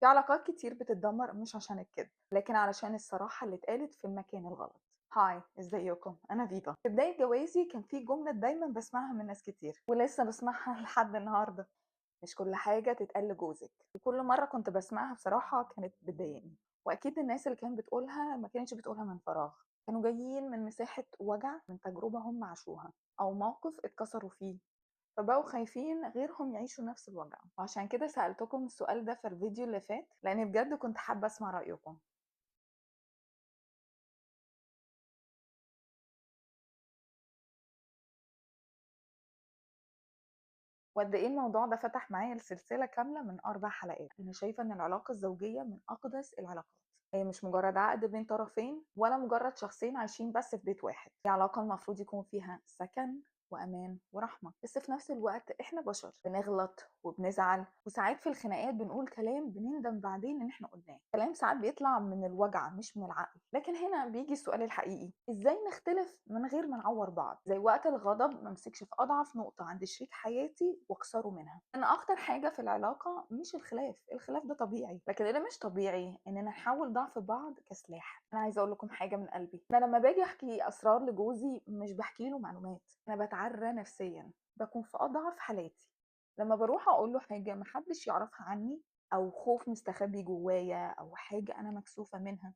في علاقات كتير بتتدمر مش عشان الكذب، لكن علشان الصراحة اللي اتقالت في المكان الغلط. هاي، ازيكم؟ انا فيفا. في بداية جوازي كان في جملة دايما بسمعها من ناس كتير ولسه بسمعها لحد النهاردة: مش كل حاجة تتقال لجوزك. وكل مرة كنت بسمعها بصراحة كانت بتضايقني، واكيد الناس اللي كانت بتقولها ما كانتش بتقولها من فراغ. كانوا جايين من مساحة وجع، من تجربة هم عاشوها او موقف اتكسروا فيه، فبقوا خايفين غيرهم يعيشوا نفس الوجع. وعشان كده سألتكم السؤال ده في الفيديو اللي فات، لأني بجد كنت حابة أسمع رأيكم. وقد إيه الموضوع ده فتح معايا السلسلة كاملة من 4 حلقات. أنا شايفة إن العلاقة الزوجية من أقدس العلاقات. هي مش مجرد عقد بين طرفين، ولا مجرد شخصين عايشين بس في بيت واحد. دي علاقة المفروض يكون فيها سكن وأمان ورحمة، بس في نفس الوقت إحنا بشر، بنغلط وبنزعل، وساعات في الخناقات بنقول كلام بنندم بعدين إن إحنا قلناه. كلام ساعات بيطلع من الوجع مش من العقل. لكن هنا بيجي السؤال الحقيقي: إزاي نختلف من غير ما نعور بعض؟ زي وقت الغضب ما امسكش في أضعف نقطة عند شريك حياتي واكسره منها. أنا أخطر حاجة في العلاقة مش الخلاف، الخلاف ده طبيعي، لكن اللي مش طبيعي إننا نحول ضعف بعض كسلاح. أنا عايزة أقول لكم حاجة من قلبي: أنا لما باجي أحكي أسرار لجوزي مش بحكي له معلومات، أنا بتعرى نفسيا، بكون في أضعف حالاتي. لما بروح أقول له حاجة محدش يعرفها عني، أو خوف مستخبي جوايا، أو حاجة أنا مكسوفة منها،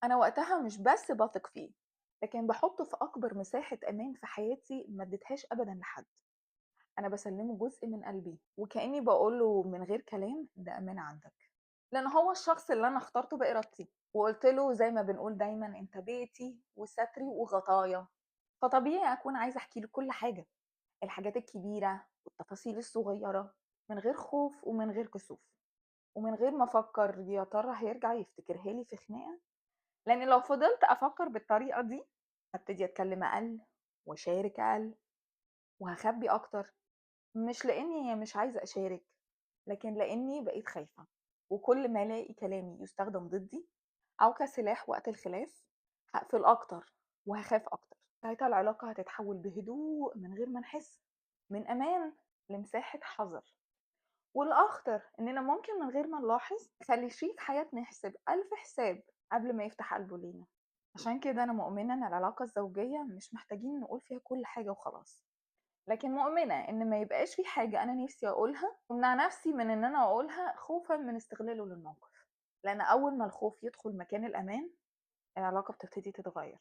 أنا وقتها مش بس بثق فيه، لكن باحطه في أكبر مساحة أمان في حياتي ما اديتهاش أبدًا لحد. أنا باسلمه جزء من قلبي، وكأني باقول له من غير كلام: ده أمان عندك. لأن هو الشخص اللي أنا اخترته بإرادتي، وقلت له زي ما بنقول دايمًا: أنت بيتي وستري وغطايا. فطبيعي أكون عايزة أحكي له كل حاجة، الحاجات الكبيرة والتفاصيل الصغيرة، من غير خوف ومن غير كسوف، ومن غير ما أفكر يا ترى هيرجع يفتكرها لي في خناقة. لأن لو فضلت أفكر بالطريقة دي، هابتدي أتكلم أقل، وأشارك أقل، وهاخبي أكتر. مش لإني مش عايزة أشارك، لكن لإني بقيت خايفة. وكل ما ألاقي كلامي يستخدم ضدي أو كسلاح وقت الخلاف، هاقفل أكتر وهاخاف أكتر. ساعتها العلاقة هتتحول بهدوء من غير ما نحس، من أمان لمساحة حذر. والأخطر إننا ممكن من غير ما نلاحظ نخلي شريك حياتنا يحسب 1000 حساب قبل ما يفتح قلبه لينا. عشان كده أنا مؤمنة إن العلاقة الزوجية مش محتاجين نقول فيها كل حاجة وخلاص، لكن مؤمنة إن ما يبقاش في حاجة أنا نفسي أقولها ومنع نفسي من إن أنا أقولها خوفا من استغلاله للموقف. لأن أول ما الخوف يدخل مكان الأمان، العلاقة بتبتدي تتغير،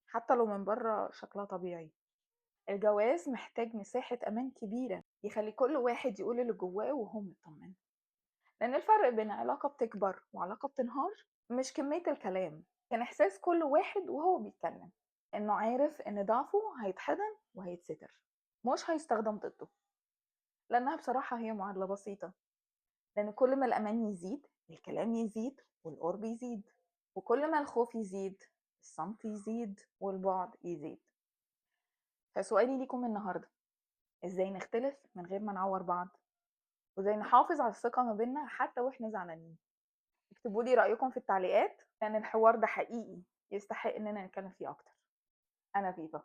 حتى لو من بره شكلها طبيعي. الجواز محتاج مساحة أمان كبيرة يخلي كل واحد يقول اللي جواه وهو مطمن. لأن الفرق بين علاقة بتكبر وعلاقة بتنهار مش كمية الكلام، كان إحساس كل واحد وهو بيتكلم، إنه عارف إن ضعفه هيتحضن وهيتستر، مش هيستخدم ضده. لأنها بصراحة هي معادلة بسيطة: لأن كل ما الأمان يزيد، الكلام يزيد والقرب يزيد، وكل ما الخوف يزيد، الصمت يزيد والبعد يزيد. فسؤالي ليكم النهاردة: إزاي نختلف من غير ما نعور بعض؟ وإزاي نحافظ على الثقة ما بيننا حتى وإحنا زعلانين؟ اكتبوا لي رأيكم في التعليقات، لأن الحوار ده حقيقي يستحق إننا نتكلم فيه أكتر. أنا فيفا.